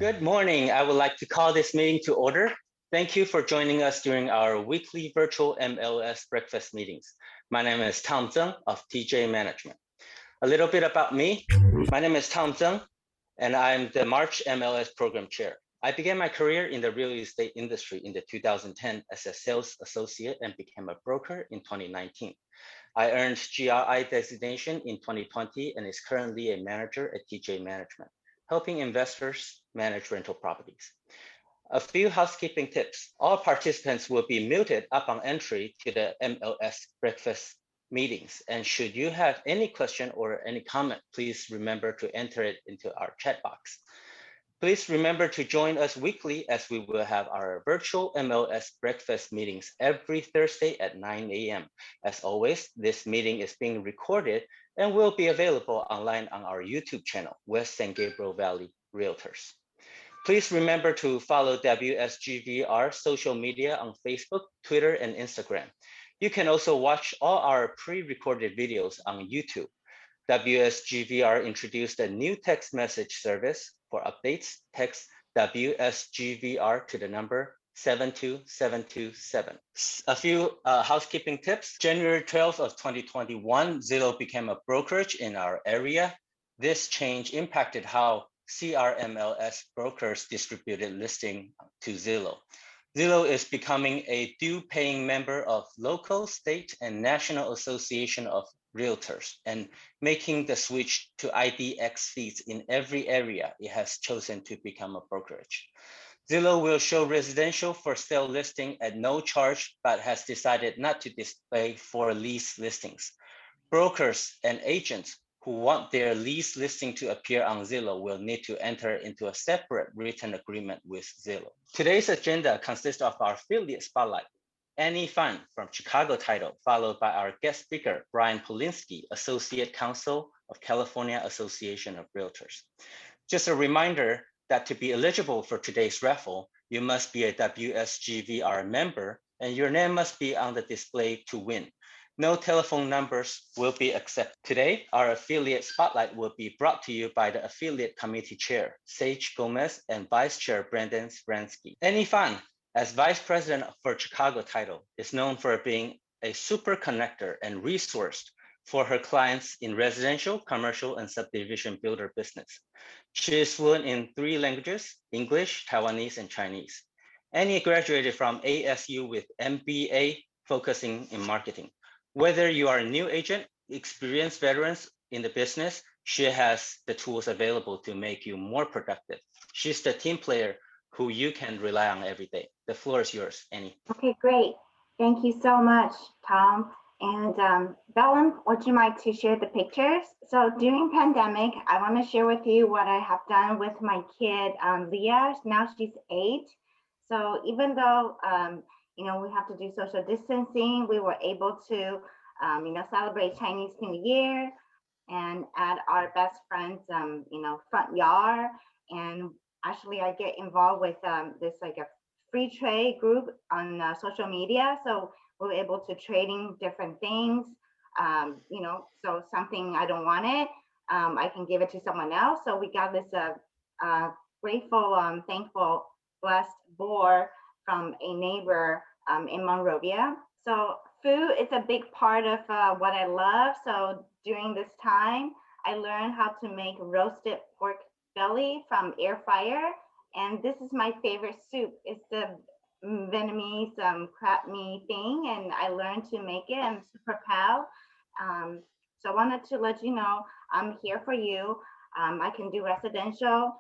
Good morning. I would like to call this meeting to order. Thank you for joining us during our weekly virtual MLS breakfast meetings. My name is Tom Zeng of TJ Management. A little bit about me. My name is Tom Zeng, and I'm the March MLS Program Chair. I began my career in the real estate industry in the 2010 as a sales associate and became a broker in 2019. I earned GRI designation in 2020 and is currently a manager at TJ Management, helping investors manage rental properties. A few housekeeping tips. All participants will be muted upon entry to the MLS breakfast meetings. And should you have any question or any comment, please remember to enter it into our chat box. Please remember to join us weekly as we will have our virtual MLS breakfast meetings every Thursday at 9 a.m. As always, this meeting is being recorded and will be available online on our YouTube channel, West San Gabriel Valley Realtors. Please remember to follow WSGVR social media on Facebook, Twitter, and Instagram. You can also watch all our pre-recorded videos on YouTube. WSGVR introduced a new text message service. For updates, text WSGVR to the number 72727. A few housekeeping tips. January 12th of 2021, Zillow became a brokerage in our area. This change impacted how CRMLS brokers distributed listing to Zillow. Zillow is becoming a due-paying member of local, state, and national association of realtors and making the switch to IDX fees in every area it has chosen to become a brokerage. Zillow will show residential for sale listing at no charge, but has decided not to display for lease listings. Brokers and agents who want their lease listing to appear on Zillow will need to enter into a separate written agreement with Zillow. Today's agenda consists of our affiliate spotlight, Any Fun from Chicago Title, followed by our guest speaker, Brian Polinsky, Associate Counsel of California Association of Realtors. Just a reminder that to be eligible for today's raffle, you must be a WSGVR member and your name must be on the display to win. No telephone numbers will be accepted. Today, our affiliate spotlight will be brought to you by the affiliate committee chair, Sage Gomez, and vice chair, Brandon Spransky. Any Fun, as vice president for Chicago Title, is known for being a super connector and resource for her clients in residential, commercial, and subdivision builder business. She is fluent in 3 languages, English, Taiwanese, and Chinese. Annie graduated from ASU with MBA focusing in marketing. Whether you are a new agent, experienced veterans in the business, she has the tools available to make you more productive. She's the team player who you can rely on every day. The floor is yours, Annie. Okay, great. Thank you so much, Tom. And Bellum, would you like to share the pictures? So during pandemic, I want to share with you what I have done with my kid, Leah. Now she's 8. So even though we have to do social distancing, we were able to celebrate Chinese New Year and at our best friend's front yard. And actually I get involved with this like a free trade group on social media. So we're able to trading different things. So something I don't want it, I can give it to someone else. So we got this grateful, thankful, blessed board from a neighbor in Monrovia. So food is a big part of what I love. So during this time, I learned how to make roasted pork belly from air fryer. And this is my favorite soup. It's the Vietnamese crab meat thing, and I learned to make it. I'm super proud. So I wanted to let you know I'm here for you. I can do residential,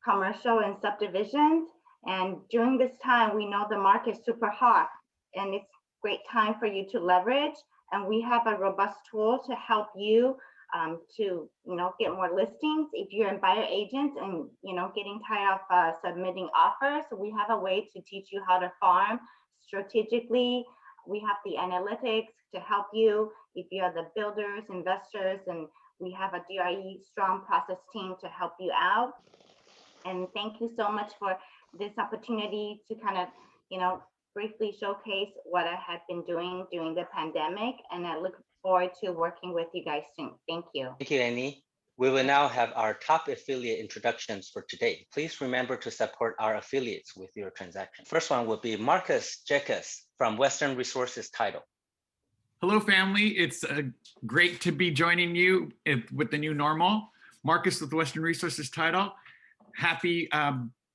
commercial, and subdivisions. And during this time, we know the market's super hot, and it's great time for you to leverage. And we have a robust tool to help you to get more listings. If you're in buyer agents and getting tired of submitting offers, we have a way to teach you how to farm strategically. We have the analytics to help you if you are the builders, investors, and we have a DRE strong process team to help you out. And thank you so much for this opportunity to kind of briefly showcase what I have been doing during the pandemic, and I look forward to working with you guys soon. Thank you. Thank you, Annie. We will now have our top affiliate introductions for today. Please remember to support our affiliates with your transaction. First one will be Marcus Jekas from Western Resources Title. Hello, family. It's great to be joining you with the new normal. Marcus with Western Resources Title. Happy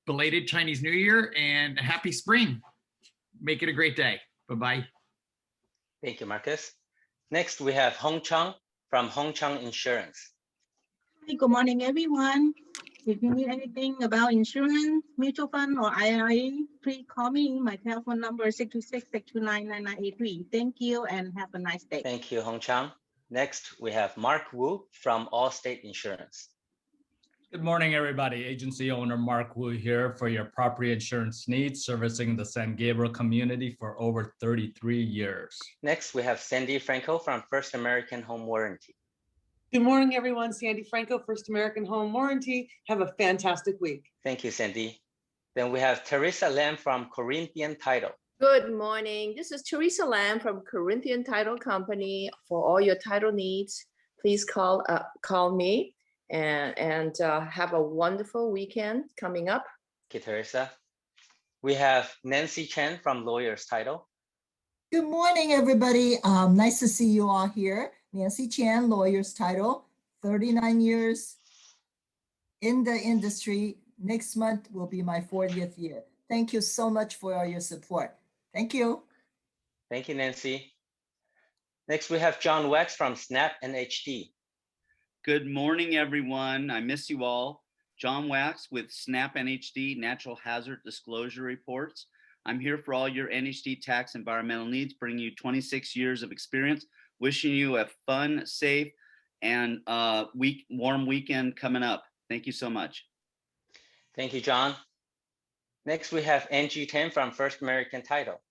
belated Chinese New Year and happy spring. Make it a great day. Bye-bye. Thank you, Marcus. Next, we have Hong Chang from Hong Chang Insurance. Hi, good morning, everyone. If you need anything about insurance, mutual fund, or IRA, please call me. My telephone number is 626-629-9983. Thank you and have a nice day. Thank you, Hong Chang. Next, we have Mark Wu from Allstate Insurance. Good morning, everybody. Agency owner Mark Wu here for your property insurance needs, servicing the San Gabriel community for over 33 years. Next, we have Sandy Franco from First American Home Warranty. Good morning, everyone. Sandy Franco, First American Home Warranty. Have a fantastic week. Thank you, Sandy. Then we have Teresa Lam from Corinthian Title. Good morning. This is Teresa Lam from Corinthian Title Company. For all your title needs, please call me and have a wonderful weekend coming up. Thank you, Teresa. We have Nancy Chen from Lawyers Title. Good morning, everybody. Nice to see you all here. Nancy Chan, Lawyers Title, 39 years in the industry. Next month will be my 40th year. Thank you so much for all your support. Thank you. Thank you, Nancy. Next, we have John Wax from Snap NHD. Good morning, everyone. I miss you all. John Wax with Snap NHD Natural Hazard Disclosure Reports. I'm here for all your NHD tax environmental needs, bringing you 26 years of experience. Wishing you a fun, safe, and warm weekend coming up. Thank you so much. Thank you, John. Next, we have Angie Tan from First American Title.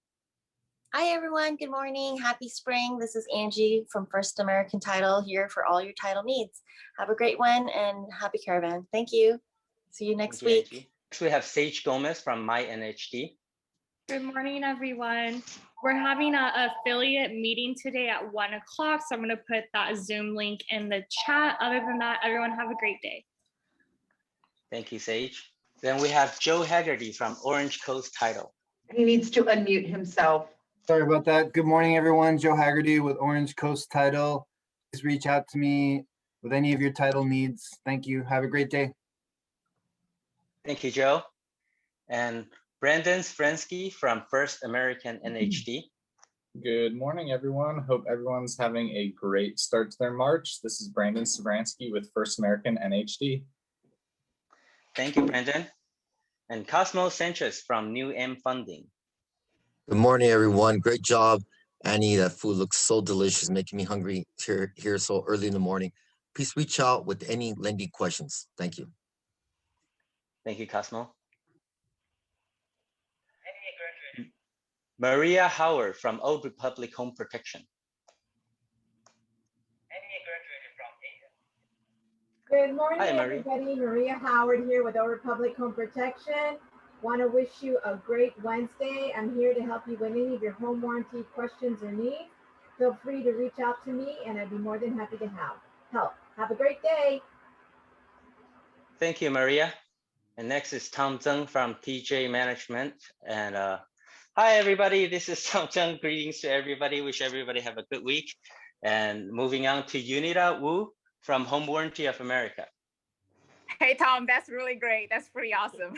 Hi, everyone. Good morning. Happy spring. This is Angie from First American Title here for all your title needs. Have a great one and happy caravan. Thank you. See you next week. Angie. Next, we have Sage Gomez from My NHD. Good morning, everyone. We're having an affiliate meeting today at 1 o'clock, so I'm going to put that Zoom link in the chat. Other than that, everyone have a great day. Thank you, Sage. Then we have Joe Haggerty from Orange Coast Title. He needs to unmute himself. Sorry about that. Good morning, everyone. Joe Haggerty with Orange Coast Title. Please reach out to me with any of your title needs. Thank you. Have a great day. Thank you, Joe. And Brandon Sprensky from First American NHD. Good morning, everyone. Hope everyone's having a great start to their March. This is Brandon Spransky with First American NHD. Thank you, Brandon. And Cosmo Sanchez from New M Funding. Good morning, everyone. Great job, Annie. That food looks so delicious, making me hungry here so early in the morning. Please reach out with any lending questions. Thank you. Thank you, Cosmo. Maria Howard from Old Republic Home Protection. Good morning, Hi, Maria. everybody. Maria Howard here with Old Republic Home Protection. Want to wish you a great Wednesday. I'm here to help you with any of your home warranty questions or needs. Feel free to reach out to me and I'd be more than happy to help. Have a great day. Thank you, Maria. And next is Tom Zheng from TJ Management. And hi, everybody. This is Tom Zheng. Greetings to everybody. Wish everybody have a good week. And moving on to Unita Wu from Home Warranty of America. Hey, Tom, that's really great. That's pretty awesome.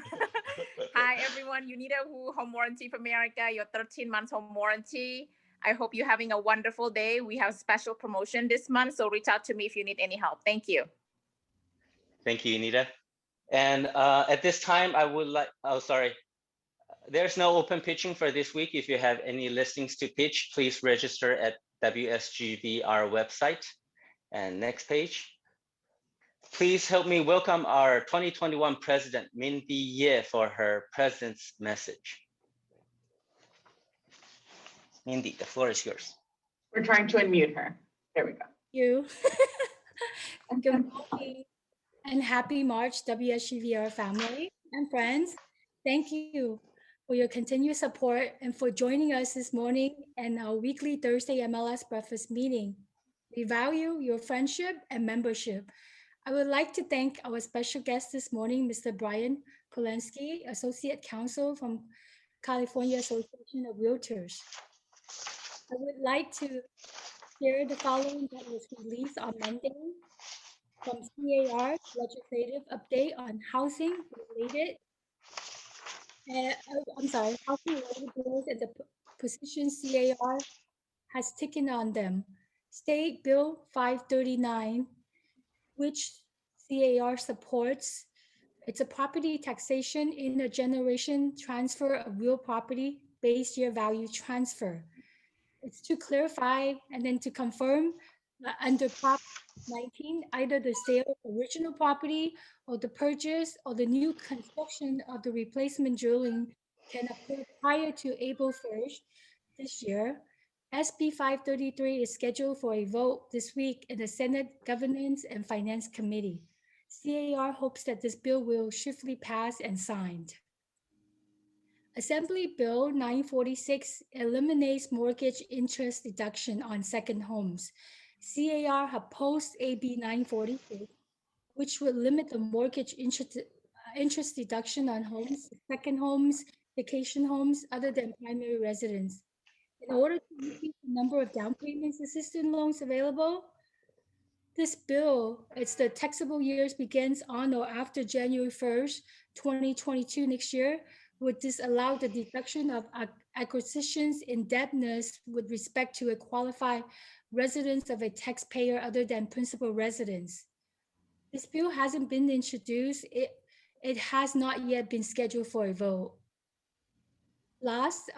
Hi, everyone. Unita Wu, Home Warranty of America, your 13-month home warranty. I hope you're having a wonderful day. We have a special promotion this month, so reach out to me if you need any help. Thank you. Thank you, Unita. And at this time, I would like, there's no open pitching for this week. If you have any listings to pitch, please register at WSGVR website. And next page. Please help me welcome our 2021 President, Mindy Ye, for her President's message. Mindy, the floor is yours. We're trying to unmute her. There we go. You. Good morning and happy March, WSGVR family and friends. Thank you for your continued support and for joining us this morning in our weekly Thursday MLS breakfast meeting. We value your friendship and membership. I would like to thank our special guest this morning, Mr. Brian Polinsky, Associate Counsel from California Association of Realtors. I would like to share the following that was released on Monday from CAR legislative update on housing related. Housing related bills and the position CAR has taken on them. State Bill 539, which CAR supports. It's a property taxation in a generation transfer of real property base year value transfer. It's to clarify and then to confirm under Prop 19, either the sale of original property or the purchase or the new construction of the replacement dwelling can occur prior to April 1st this year. SB 533 is scheduled for a vote this week in the Senate Governance and Finance Committee. CAR hopes that this bill will swiftly pass and signed. Assembly Bill 946 eliminates mortgage interest deduction on second homes. CAR opposed AB 946, which would limit the mortgage interest deduction on homes, second homes, vacation homes, other than primary residence. In order to increase the number of down payments assistance loans available, this bill, it's the taxable years begins on or after January 1st, 2022 next year, would disallow the deduction of acquisitions indebtedness with respect to a qualified residence of a taxpayer other than principal residence. This bill hasn't been introduced. It has not yet been scheduled for a vote. Last,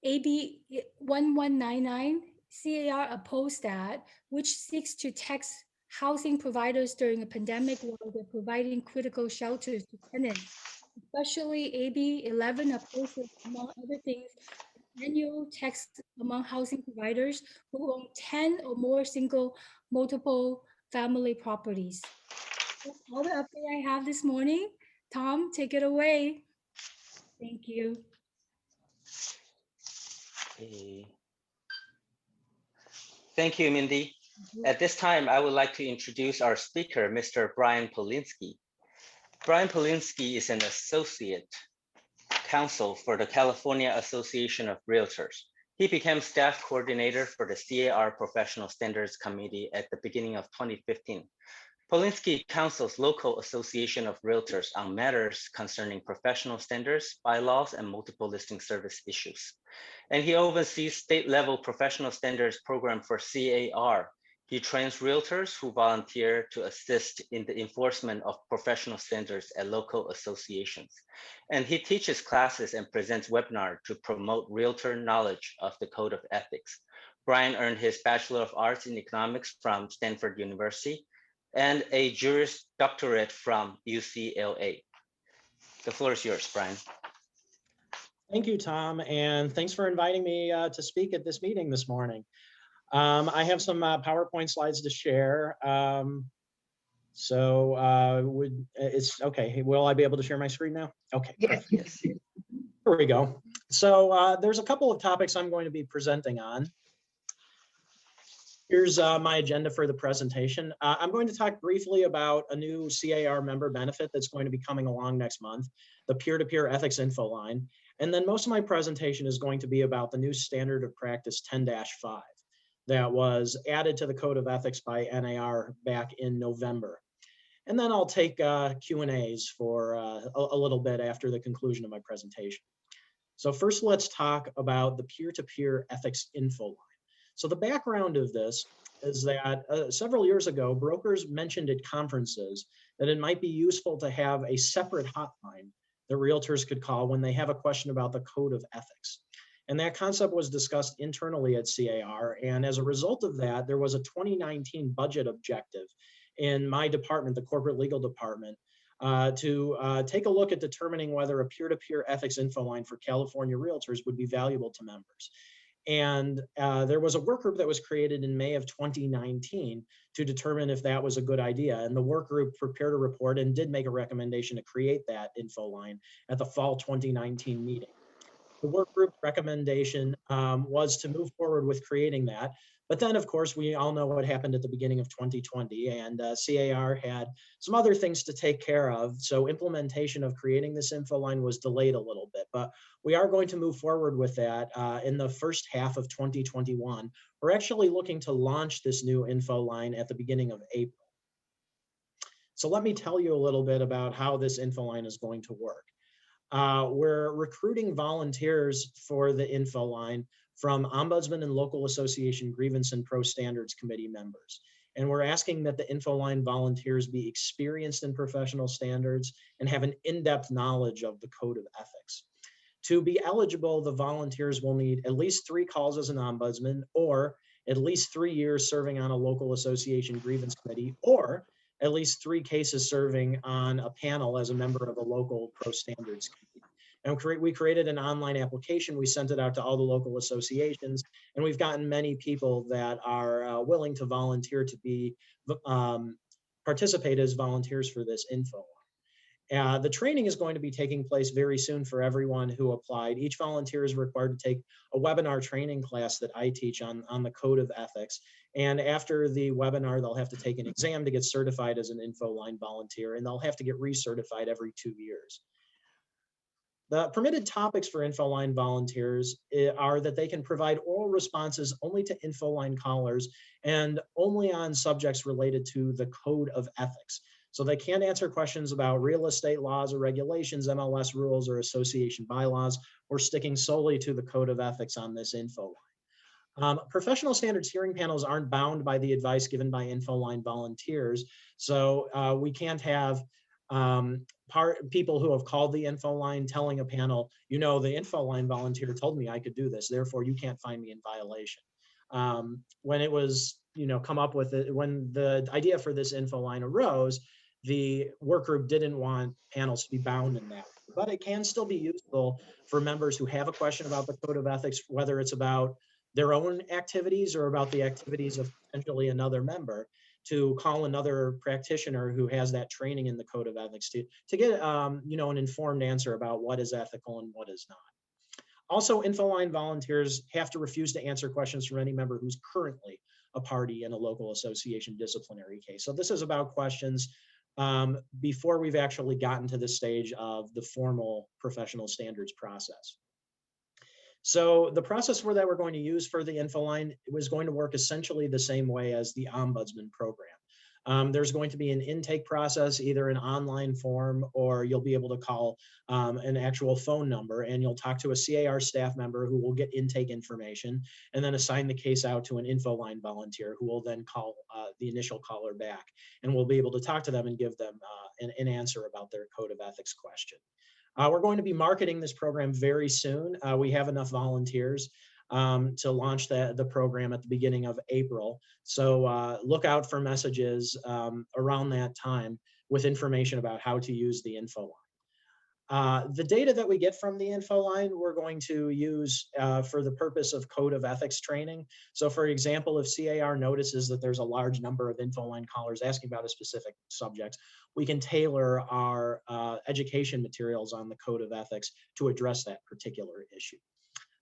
AB 1199, CAR opposed that, which seeks to tax housing providers during a pandemic while they're providing critical shelters to tenants. Especially AB 11 opposes, among other things, annual tax among housing providers who own 10 or more single multiple family properties. That's all the update I have this morning. Tom, take it away. Thank you. Thank you, Mindy. At this time, I would like to introduce our speaker, Mr. Brian Polinsky. Brian Polinsky is an associate counsel for the California Association of Realtors. He became staff coordinator for the CAR Professional Standards Committee at the beginning of 2015. Polinsky counsels local association of realtors on matters concerning professional standards, bylaws, and multiple listing service issues. And he oversees state-level professional standards program for CAR. He trains realtors who volunteer to assist in the enforcement of professional standards at local associations. And he teaches classes and presents webinars to promote realtor knowledge of the Code of Ethics. Brian earned his Bachelor of Arts in Economics from Stanford University and a Juris Doctorate from UCLA. The floor is yours, Brian. Thank you, Tom, and thanks for inviting me to speak at this meeting this morning. I have some PowerPoint slides to share. It's okay. Will I be able to share my screen now? Okay. Yes. Here we go. So there's a couple of topics I'm going to be presenting on. Here's my agenda for the presentation. I'm going to talk briefly about a new CAR member benefit that's going to be coming along next month, the peer-to-peer ethics info line. And then most of my presentation is going to be about the new standard of practice 10-5 that was added to the Code of Ethics by NAR back in November. And then I'll take Q&As for a little bit after the conclusion of my presentation. So first, let's talk about the peer-to-peer ethics info line. So the background of this is that several years ago, brokers mentioned at conferences that it might be useful to have a separate hotline that realtors could call when they have a question about the Code of Ethics. And that concept was discussed internally at CAR. And as a result of that, there was a 2019 budget objective in my department, the corporate legal department, to take a look at determining whether a peer-to-peer ethics info line for California realtors would be valuable to members. And there was a work group that was created in May of 2019 to determine if that was a good idea. And the work group prepared a report and did make a recommendation to create that info line at the fall 2019 meeting. The work group recommendation was to move forward with creating that, But then, of course, we all know what happened at the beginning of 2020, and CAR had some other things to take care of. So implementation of creating this info line was delayed a little bit, but we are going to move forward with that in the first half of 2021. We're actually looking to launch this new info line at the beginning of April. So let me tell you a little bit about how this info line is going to work. We're recruiting volunteers for the info line from Ombudsman and Local Association Grievance and Pro Standards Committee members. And we're asking that the info line volunteers be experienced in professional standards and have an in-depth knowledge of the Code of Ethics. To be eligible, the volunteers will need at least 3 calls as an ombudsman, or at least 3 years serving on a local association grievance committee, or at least 3 cases serving on a panel as a member of a local pro standards committee. And we created an online application. We sent it out to all the local associations, and we've gotten many people that are willing to volunteer to be participate as volunteers for this info. The training is going to be taking place very soon for everyone who applied. Each volunteer is required to take a webinar training class that I teach on the Code of Ethics. And after the webinar, they'll have to take an exam to get certified as an info line volunteer, and they'll have to get recertified every 2 years. The permitted topics for info line volunteers are that they can provide oral responses only to info line callers and only on subjects related to the Code of Ethics. So they can't answer questions about real estate laws or regulations, MLS rules, or association bylaws. We're sticking solely to the Code of Ethics on this info line. Professional standards hearing panels aren't bound by the advice given by info line volunteers. So we can't have people who have called the info line telling a panel, you know, the info line volunteer told me I could do this, therefore you can't find me in violation. When it was, come up with it, when the idea for this info line arose, the work group didn't want panels to be bound in that, but it can still be useful for members who have a question about the Code of Ethics, whether it's about their own activities or about the activities of potentially another member, to call another practitioner who has that training in the Code of Ethics to get an informed answer about what is ethical and what is not. Also, info line volunteers have to refuse to answer questions from any member who's currently a party in a local association disciplinary case. So this is about questions before we've actually gotten to the stage of the formal professional standards process. So the process that we're going to use for the info line was going to work essentially the same way as the Ombudsman program. There's going to be an intake process, either an online form, or you'll be able to call an actual phone number, and you'll talk to a CAR staff member who will get intake information and then assign the case out to an info line volunteer who will then call the initial caller back, and we'll be able to talk to them and give them an answer about their Code of Ethics question. We're going to be marketing this program very soon. We have enough volunteers to launch the program at the beginning of April. So look out for messages around that time with information about how to use the info line. The data that we get from the info line, we're going to use for the purpose of Code of Ethics training. So for example, if CAR notices that there's a large number of info line callers asking about a specific subject, we can tailor our education materials on the Code of Ethics to address that particular issue.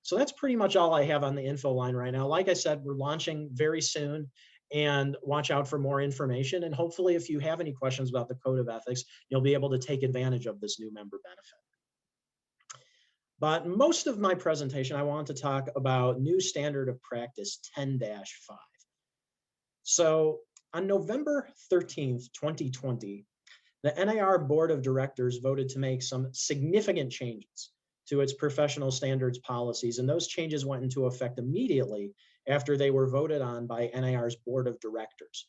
So that's pretty much all I have on the info line right now. Like I said, we're launching very soon, and watch out for more information. And hopefully, if you have any questions about the Code of Ethics, you'll be able to take advantage of this new member benefit. But most of my presentation, I want to talk about new standard of practice 10-5. So on November 13th, 2020, the NAR Board of Directors voted to make some significant changes to its professional standards policies, and those changes went into effect immediately after they were voted on by NAR's Board of Directors.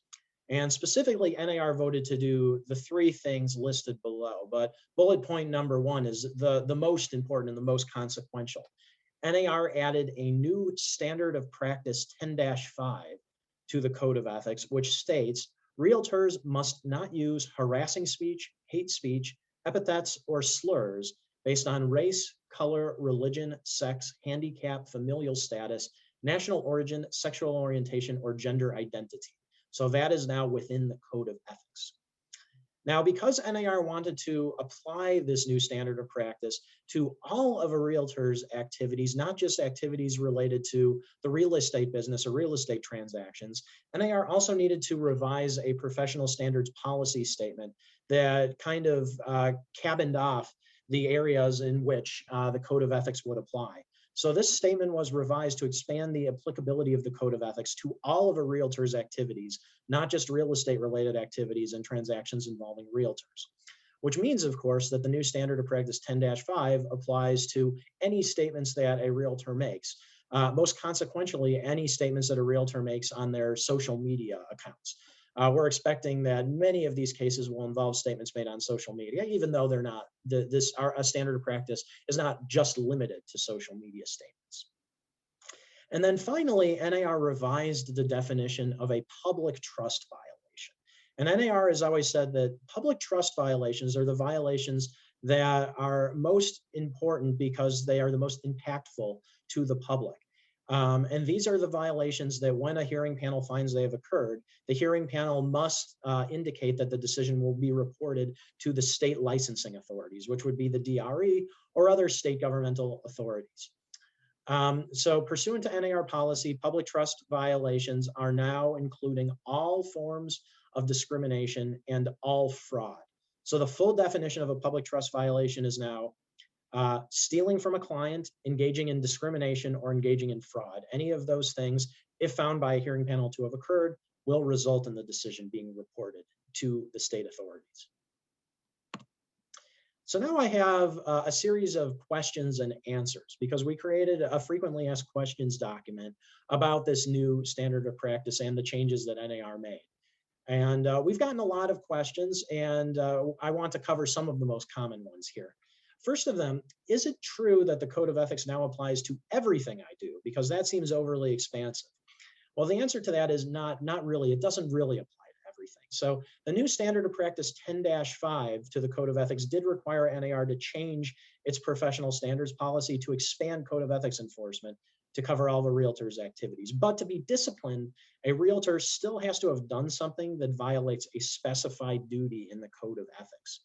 And specifically, NAR voted to do the 3 things listed below, but bullet point number 1 is the most important and the most consequential. NAR added a new standard of practice 10-5 to the Code of Ethics, which states, realtors must not use harassing speech, hate speech, epithets, or slurs based on race, color, religion, sex, handicap, familial status, national origin, sexual orientation, or gender identity. So that is now within the Code of Ethics. Now, because NAR wanted to apply this new standard of practice to all of a realtor's activities, not just activities related to the real estate business or real estate transactions, NAR also needed to revise a professional standards policy statement that kind of cabined off the areas in which the Code of Ethics would apply. So this statement was revised to expand the applicability of the Code of Ethics to all of a realtor's activities, not just real estate related activities and transactions involving realtors. Which means, of course, that the new standard of practice 10-5 applies to any statements that a realtor makes. Most consequentially, any statements that a realtor makes on their social media accounts. We're expecting that many of these cases will involve statements made on social media, even though they're not, a standard of practice is not just limited to social media statements. And then finally, NAR revised the definition of a public trust violation. And NAR has always said that public trust violations are the violations that are most important because they are the most impactful to the public. And these are the violations that when a hearing panel finds they have occurred, the hearing panel must indicate that the decision will be reported to the state licensing authorities, which would be the DRE or other state governmental authorities. So pursuant to NAR policy, public trust violations are now including all forms of discrimination and all fraud. So the full definition of a public trust violation is now stealing from a client, engaging in discrimination, or engaging in fraud. Any of those things, if found by a hearing panel to have occurred, will result in the decision being reported to the state authorities. So now I have a series of questions and answers because we created a frequently asked questions document about this new standard of practice and the changes that NAR made. And we've gotten a lot of questions, and I want to cover some of the most common ones here. First of them, is it true that the Code of Ethics now applies to everything I do? Because that seems overly expansive. Well, the answer to that is not really. It doesn't really apply to everything. So the new standard of practice 10-5 to the Code of Ethics did require NAR to change its professional standards policy to expand Code of Ethics enforcement to cover all the realtor's activities. But to be disciplined, a realtor still has to have done something that violates a specified duty in the Code of Ethics,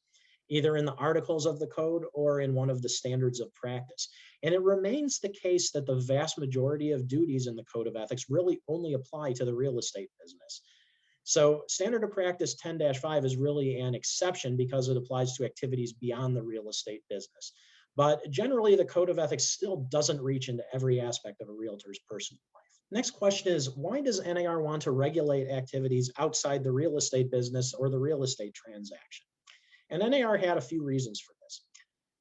either in the articles of the code or in one of the standards of practice. And it remains the case that the vast majority of duties in the Code of Ethics really only apply to the real estate business. So standard of practice 10-5 is really an exception because it applies to activities beyond the real estate business. But generally, the Code of Ethics still doesn't reach into every aspect of a realtor's personal life. Next question is, why does NAR want to regulate activities outside the real estate business or the real estate transaction? And NAR had a few reasons for this.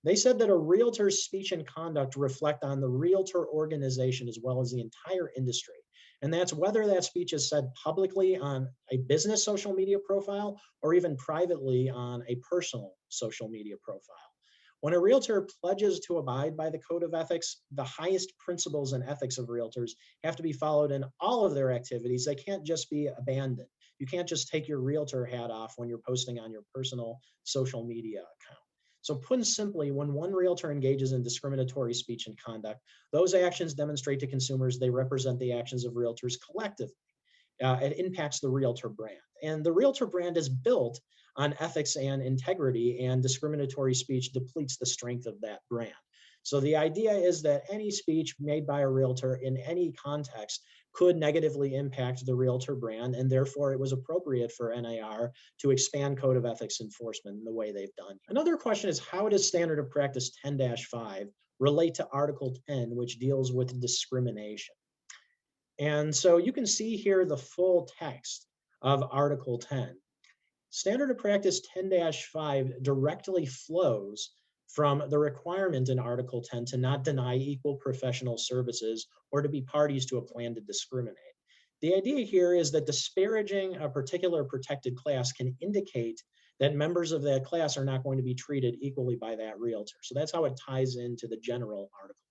They said that a realtor's speech and conduct reflect on the realtor organization as well as the entire industry. And that's whether that speech is said publicly on a business social media profile or even privately on a personal social media profile. When a realtor pledges to abide by the Code of Ethics, the highest principles and ethics of realtors have to be followed in all of their activities. They can't just be abandoned. You can't just take your realtor hat off when you're posting on your personal social media account. So put simply, when one realtor engages in discriminatory speech and conduct, those actions demonstrate to consumers they represent the actions of realtors collectively. It impacts the realtor brand. And the realtor brand is built on ethics and integrity, and discriminatory speech depletes the strength of that brand. So the idea is that any speech made by a realtor in any context could negatively impact the realtor brand, and therefore it was appropriate for NAR to expand Code of Ethics enforcement in the way they've done. Another question is, how does Standard of Practice 10-5 relate to Article 10, which deals with discrimination? And so you can see here the full text of Article 10. Standard of Practice 10-5 directly flows from the requirement in Article 10 to not deny equal professional services or to be parties to a plan to discriminate. The idea here is that disparaging a particular protected class can indicate that members of that class are not going to be treated equally by that realtor. So that's how it ties into the general Article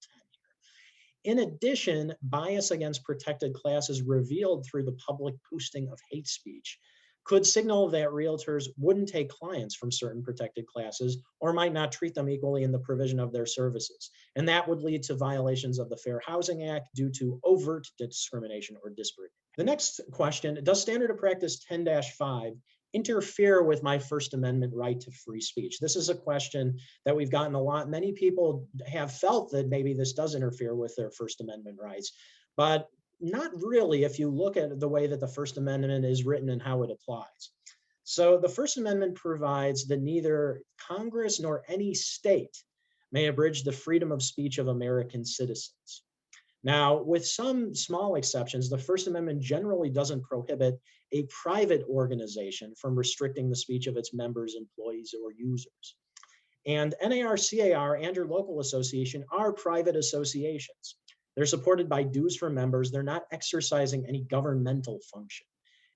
10 here. In addition, bias against protected classes revealed through the public posting of hate speech could signal that realtors wouldn't take clients from certain protected classes or might not treat them equally in the provision of their services. And that would lead to violations of the Fair Housing Act due to overt discrimination or disparate. The next question, does Standard of Practice 10-5 interfere with my First Amendment right to free speech? This is a question that we've gotten a lot. Many people have felt that maybe this does interfere with their First Amendment rights, but not really if you look at the way that the First Amendment is written and how it applies. So the First Amendment provides that neither Congress nor any state may abridge the freedom of speech of American citizens. Now, with some small exceptions, the First Amendment generally doesn't prohibit a private organization from restricting the speech of its members, employees, or users. And NAR, CAR, and your local association are private associations. They're supported by dues from members. They're not exercising any governmental function.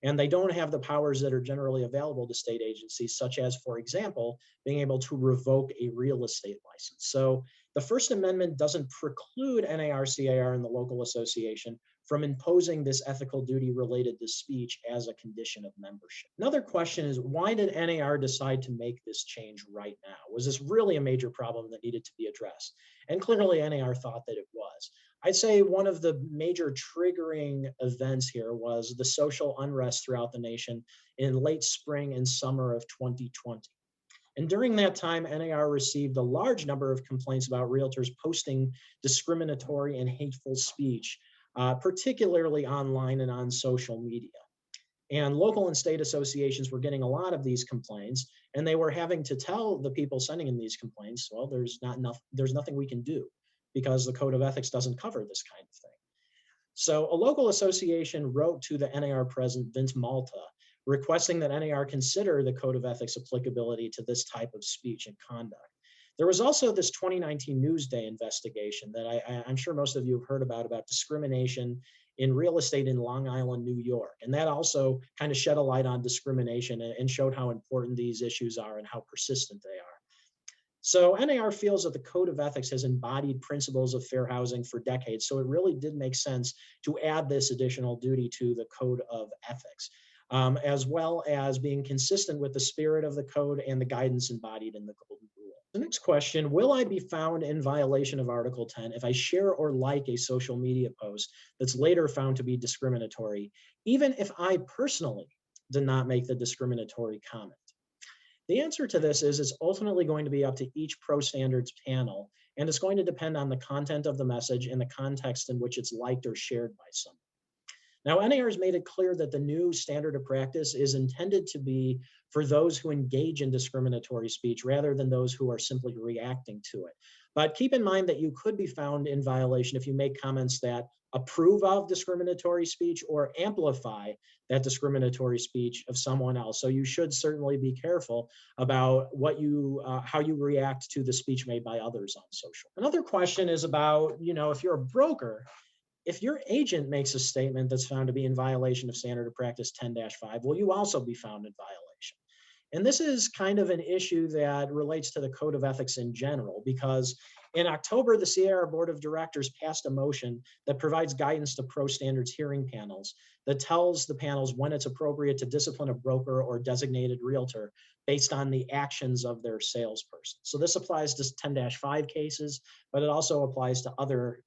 And they don't have the powers that are generally available to state agencies, such as, for example, being able to revoke a real estate license. So the First Amendment doesn't preclude NAR, CAR, and the local association from imposing this ethical duty related to speech as a condition of membership. Another question is, why did NAR decide to make this change right now? Was this really a major problem that needed to be addressed? And clearly NAR thought that it was. I'd say one of the major triggering events here was the social unrest throughout the nation in late spring and summer of 2020. And during that time, NAR received a large number of complaints about realtors posting discriminatory and hateful speech, particularly online and on social media. And local and state associations were getting a lot of these complaints, and they were having to tell the people sending in these complaints, well, there's nothing we can do, because the Code of Ethics doesn't cover this kind of thing. So a local association wrote to the NAR president, Vince Malta, requesting that NAR consider the Code of Ethics applicability to this type of speech and conduct. There was also this 2019 Newsday investigation that I'm sure most of you have heard about discrimination in real estate in Long Island, New York. And that also kind of shed a light on discrimination and showed how important these issues are and how persistent they are. So NAR feels that the Code of Ethics has embodied principles of fair housing for decades, so it really did make sense to add this additional duty to the Code of Ethics, as well as being consistent with the spirit of the code and the guidance embodied in the Golden Rule. The next question, will I be found in violation of Article 10 if I share or like a social media post that's later found to be discriminatory, even if I personally did not make the discriminatory comment? The answer to this is it's ultimately going to be up to each pro standards panel, and it's going to depend on the content of the message and the context in which it's liked or shared by someone. Now, NAR has made it clear that the new standard of practice is intended to be for those who engage in discriminatory speech rather than those who are simply reacting to it. But keep in mind that you could be found in violation if you make comments that approve of discriminatory speech or amplify that discriminatory speech of someone else. So you should certainly be careful about how you react to the speech made by others on social. Another question is about, if you're a broker, if your agent makes a statement that's found to be in violation of standard of practice 10-5, will you also be found in violation? And this is kind of an issue that relates to the Code of Ethics in general, because in October, the CAR Board of Directors passed a motion that provides guidance to pro standards hearing panels that tells the panels when it's appropriate to discipline a broker or designated realtor based on the actions of their salesperson. So this applies to 10-5 cases, but it also applies to other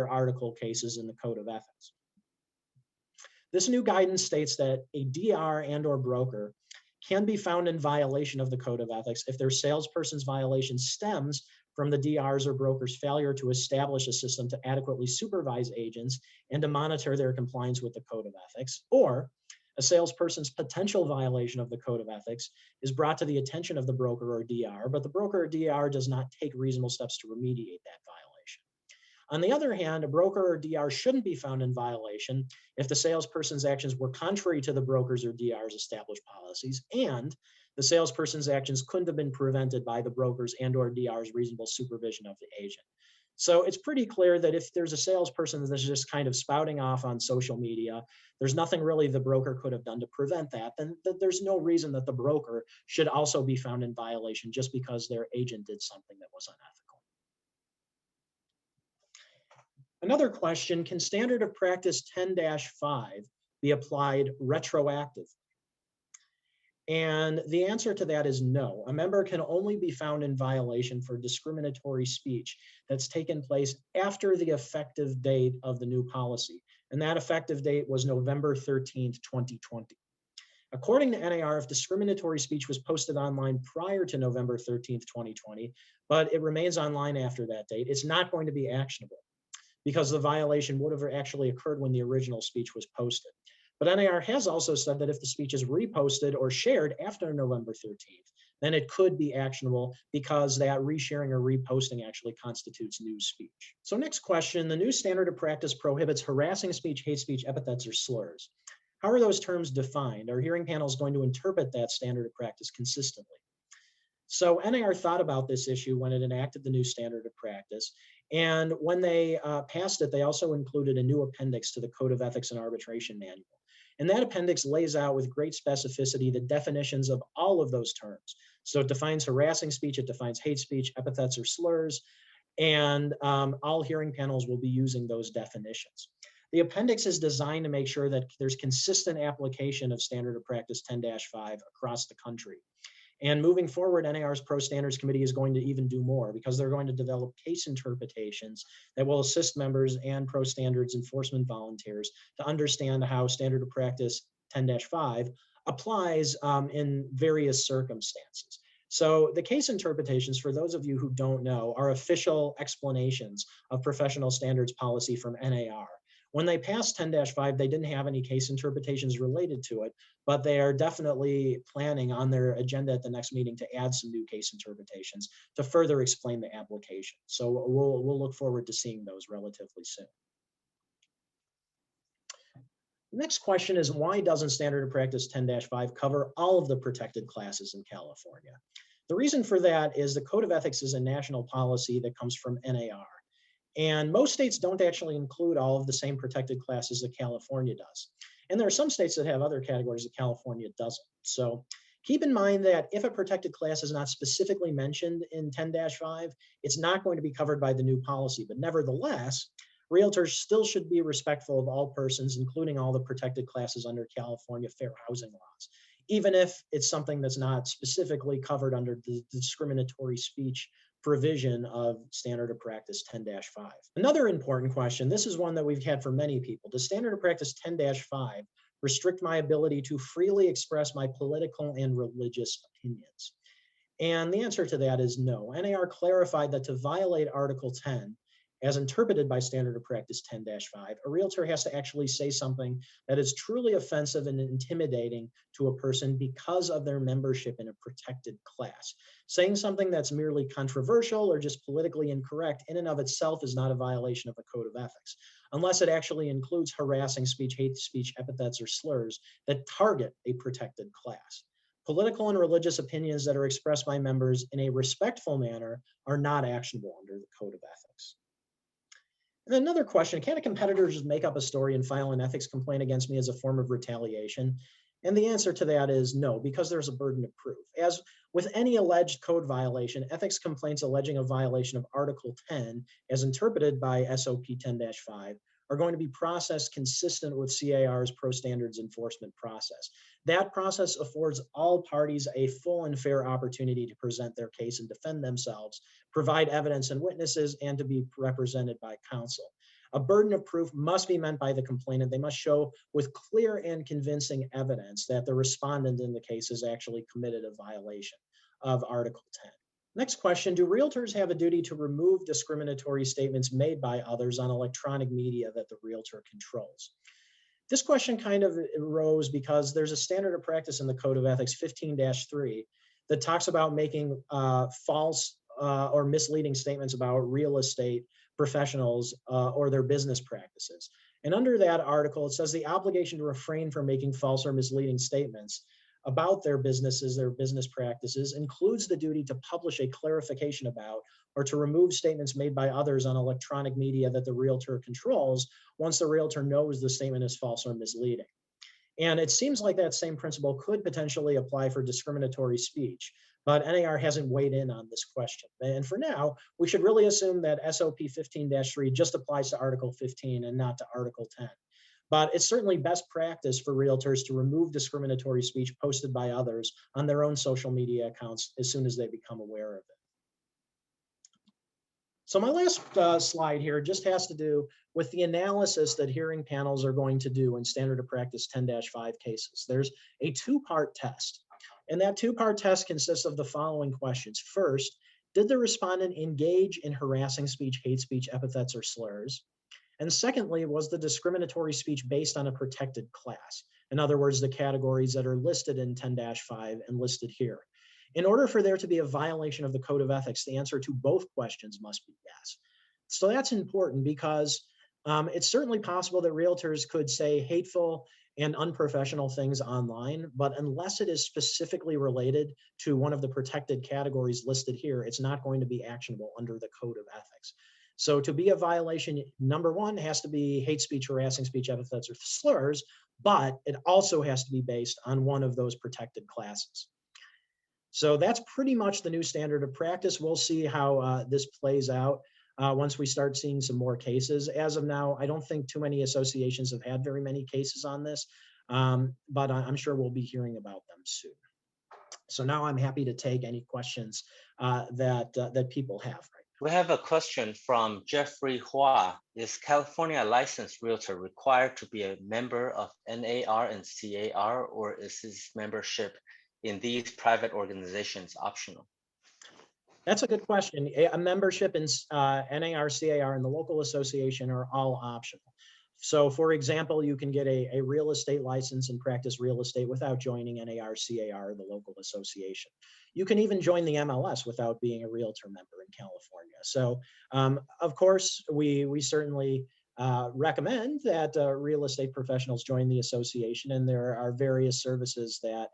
article cases in the Code of Ethics. This new guidance states that a DR and/or broker can be found in violation of the Code of Ethics if their salesperson's violation stems from the DR's or broker's failure to establish a system to adequately supervise agents and to monitor their compliance with the Code of Ethics, or a salesperson's potential violation of the Code of Ethics is brought to the attention of the broker or DR, but the broker or DR does not take reasonable steps to remediate that violation. On the other hand, a broker or DR shouldn't be found in violation if the salesperson's actions were contrary to the broker's or DR's established policies, and the salesperson's actions couldn't have been prevented by the broker's and/or DR's reasonable supervision of the agent. So it's pretty clear that if there's a salesperson that's just kind of spouting off on social media, there's nothing really the broker could have done to prevent that, then there's no reason that the broker should also be found in violation just because their agent did something that was unethical. Another question, can standard of practice 10-5 be applied retroactively? And the answer to that is no. A member can only be found in violation for discriminatory speech that's taken place after the effective date of the new policy. And that effective date was November 13th, 2020. According to NAR, if discriminatory speech was posted online prior to November 13th, 2020, but it remains online after that date, it's not going to be actionable because the violation would have actually occurred when the original speech was posted. But NAR has also said that if the speech is reposted or shared after November 13th, then it could be actionable because that resharing or reposting actually constitutes news speech. So next question, the new standard of practice prohibits harassing speech, hate speech, epithets, or slurs. How are those terms defined? Our hearing panel is going to interpret that standard of practice consistently. So NAR thought about this issue when it enacted the new standard of practice. And when they passed it, they also included a new appendix to the Code of Ethics and Arbitration Manual. And that appendix lays out with great specificity the definitions of all of those terms. So it defines harassing speech, it defines hate speech, epithets, or slurs, and all hearing panels will be using those definitions. The appendix is designed to make sure that there's consistent application of standard of practice 10-5 across the country. And moving forward, NAR's Pro Standards Committee is going to even do more because they're going to develop case interpretations that will assist members and Pro Standards enforcement volunteers to understand how standard of practice 10-5 applies in various circumstances. So the case interpretations, for those of you who don't know, are official explanations of professional standards policy from NAR. When they passed 10-5, they didn't have any case interpretations related to it, but they are definitely planning on their agenda at the next meeting to add some new case interpretations to further explain the application. So we'll look forward to seeing those relatively soon. The next question is, why doesn't standard of practice 10-5 cover all of the protected classes in California? The reason for that is the Code of Ethics is a national policy that comes from NAR. And most states don't actually include all of the same protected classes that California does. And there are some states that have other categories that California doesn't. So keep in mind that if a protected class is not specifically mentioned in 10-5, it's not going to be covered by the new policy. But nevertheless, realtors still should be respectful of all persons, including all the protected classes under California fair housing laws, even if it's something that's not specifically covered under the discriminatory speech provision of standard of practice 10-5. Another important question, this is one that we've had for many people. Does standard of practice 10-5 restrict my ability to freely express my political and religious opinions? And the answer to that is no. NAR clarified that to violate Article 10, as interpreted by standard of practice 10-5, a realtor has to actually say something that is truly offensive and intimidating to a person because of their membership in a protected class. Saying something that's merely controversial or just politically incorrect in and of itself is not a violation of the Code of Ethics, unless it actually includes harassing speech, hate speech, epithets, or slurs that target a protected class. Political and religious opinions that are expressed by members in a respectful manner are not actionable under the Code of Ethics. And another question, can a competitor just make up a story and file an ethics complaint against me as a form of retaliation? And the answer to that is no, because there's a burden of proof. As with any alleged code violation, ethics complaints alleging a violation of Article 10, as interpreted by SOP 10-5, are going to be processed consistent with CAR's Pro Standards enforcement process. That process affords all parties a full and fair opportunity to present their case and defend themselves, provide evidence and witnesses, and to be represented by counsel. A burden of proof must be met by the complainant. They must show with clear and convincing evidence that the respondent in the case has actually committed a violation of Article 10. Next question, do realtors have a duty to remove discriminatory statements made by others on electronic media that the realtor controls? This question kind of arose because there's a standard of practice in the Code of Ethics 15-3 that talks about making false or misleading statements about real estate professionals or their business practices. And under that article, it says the obligation to refrain from making false or misleading statements about their businesses, their business practices, includes the duty to publish a clarification about or to remove statements made by others on electronic media that the realtor controls once the realtor knows the statement is false or misleading. And it seems like that same principle could potentially apply for discriminatory speech, but NAR hasn't weighed in on this question. And for now, we should really assume that SOP 15-3 just applies to Article 15 and not to Article 10. But it's certainly best practice for realtors to remove discriminatory speech posted by others on their own social media accounts as soon as they become aware of it. So my last slide here just has to do with the analysis that hearing panels are going to do in standard of practice 10-5 cases. There's a two-part test, and that two-part test consists of the following questions. First, did the respondent engage in harassing speech, hate speech, epithets, or slurs? And secondly, was the discriminatory speech based on a protected class? In other words, the categories that are listed in 10-5 and listed here. In order for there to be a violation of the code of ethics, the answer to both questions must be yes. So that's important because it's certainly possible that realtors could say hateful and unprofessional things online, but unless it is specifically related to one of the protected categories listed here, it's not going to be actionable under the code of ethics. So to be a violation, number one has to be hate speech, harassing speech, epithets, or slurs, but it also has to be based on one of those protected classes. So that's pretty much the new standard of practice. We'll see how this plays out once we start seeing some more cases. As of now, I don't think too many associations have had very many cases on this, but I'm sure we'll be hearing about them soon. So now I'm happy to take any questions that people have. We have a question from Jeffrey Hua. Is California licensed realtor required to be a member of NAR and CAR, or is his membership in these private organizations optional? That's a good question. A membership in NAR, CAR, and the local association are all optional. So for example, you can get a real estate license and practice real estate without joining NAR, CAR, the local association. You can even join the MLS without being a realtor member in California. So of course, we certainly recommend that real estate professionals join the association, and there are various services that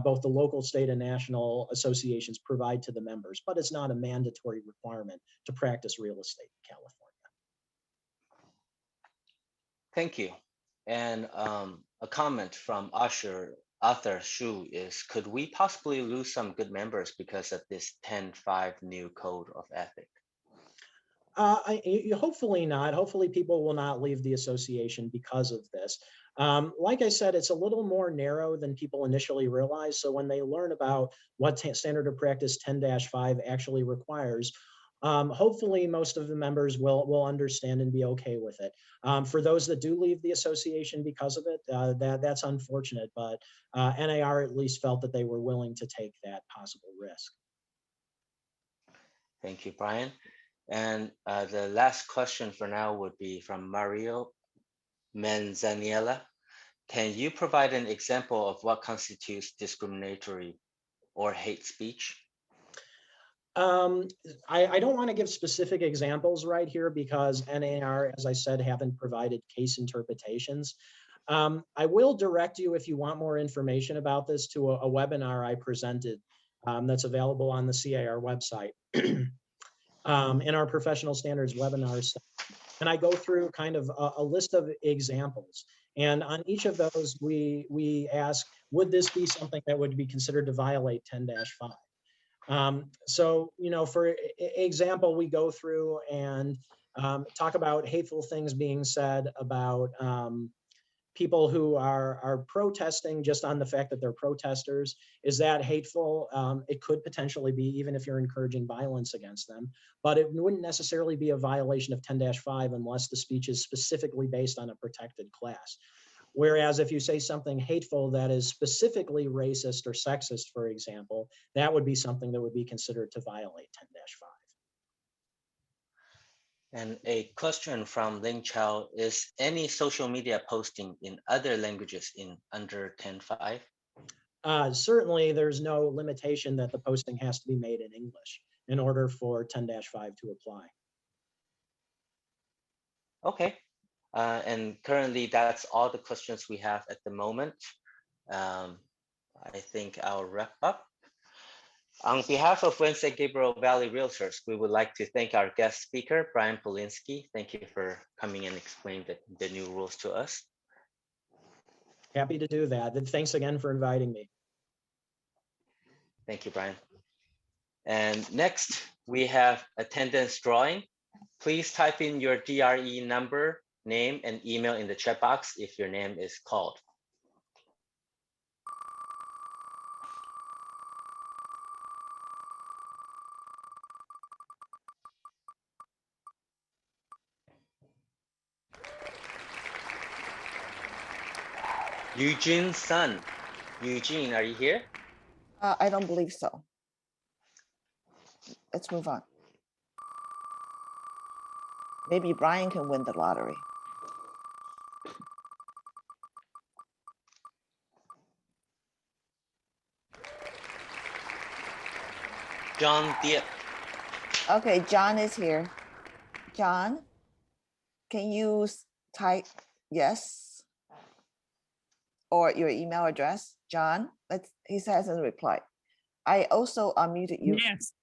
both the local, state, and national associations provide to the members, but it's not a mandatory requirement to practice real estate in California. Thank you. And a comment from Arthur Shu is, could we possibly lose some good members because of this 10-5 new code of ethics? Hopefully not. Hopefully people will not leave the association because of this. Like I said, it's a little more narrow than people initially realize. So when they learn about what standard of practice 10-5 actually requires, hopefully most of the members will understand and be okay with it. For those that do leave the association because of it, that's unfortunate, but NAR at least felt that they were willing to take that possible risk. Thank you, Brian. And the last question for now would be from Mario Manzaniella. Can you provide an example of what constitutes discriminatory or hate speech? I don't want to give specific examples right here because NAR, as I said, haven't provided case interpretations. I will direct you, if you want more information about this, to a webinar I presented that's available on the CAR website. In our professional standards webinars, and I go through kind of a list of examples, and on each of those we ask, would this be something that would be considered to violate 10-5? So, you know, for example, we go through and talk about hateful things being said about people who are protesting just on the fact that they're protesters. Is that hateful? It could potentially be, even if you're encouraging violence against them, but it wouldn't necessarily be a violation of 10-5 unless the speech is specifically based on a protected class. Whereas if you say something hateful that is specifically racist or sexist, for example, that would be something that would be considered to violate 10-5. And a question from Ling Chao, is any social media posting in other languages in under 10-5? Certainly, there's no limitation that the posting has to be made in English in order for 10-5 to apply. Okay, and currently that's all the questions we have at the moment. I think I'll wrap up. On behalf of Wednesday Gabriel Valley Realtors, we would like to thank our guest speaker, Brian Polinsky. Thank you for coming and explaining the new rules to us. Happy to do that. And thanks again for inviting me. Thank you, Brian. And next, we have attendance drawing. Please type in your DRE number, name, and email in the chat box if your name is called. Eugene's son. Eugene, are you here? I don't believe so. Let's move on. Maybe Brian can win the lottery. John Diep. Okay, John is here. John, can you type yes or your email address? John, he hasn't replied. I also unmuted you. Yes.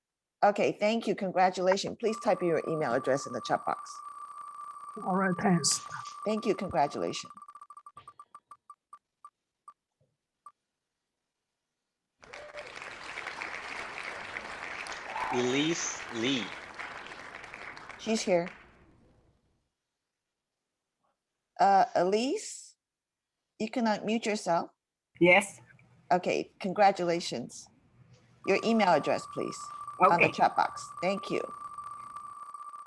Okay, thank you. Congratulations. Please type your email address in the chat box. All right, thanks. Thank you. Congratulations. Elise Lee. She's here. Elise, you can unmute yourself. Yes. Okay, congratulations. Your email address, please, on the Okay. chat box. Thank you.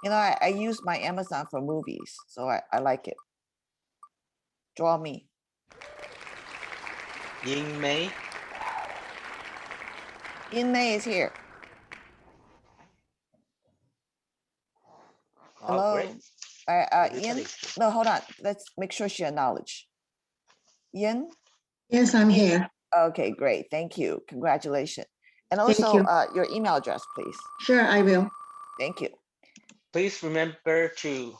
You know, I use my Amazon for movies, so I like it. Draw me. Ying Mei. Yin Mei is here. Oh, Hello. great. Yin, no, hold on. Let's make sure she acknowledge. Yin? Yes, I'm here. Okay, great. Thank you. Congratulations. And Thank also you. your email address, please. Sure, I will. Thank you. Please remember to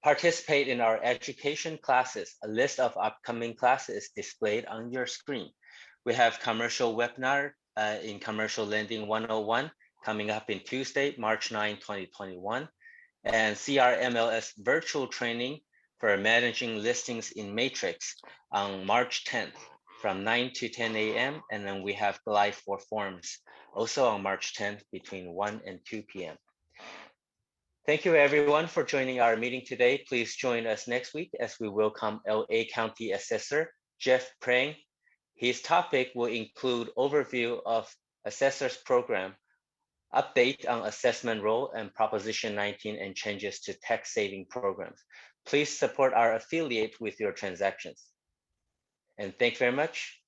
participate in our education classes. A list of upcoming classes is displayed on your screen. We have commercial webinar in Commercial Lending 101 coming up in Tuesday, March 9, 2021, and CRMLS virtual training for managing listings in Matrix on March 10th from 9 to 10 a.m. And then we have live for forms also on March 10th between 1 and 2 p.m. Thank you everyone for joining our meeting today. Please join us next week as we welcome LA County Assessor Jeff Prang. His topic will include overview of assessor's program, update on assessment role and Proposition 19 and changes to tax saving programs. Please support our affiliate with your transactions. And thank you very much.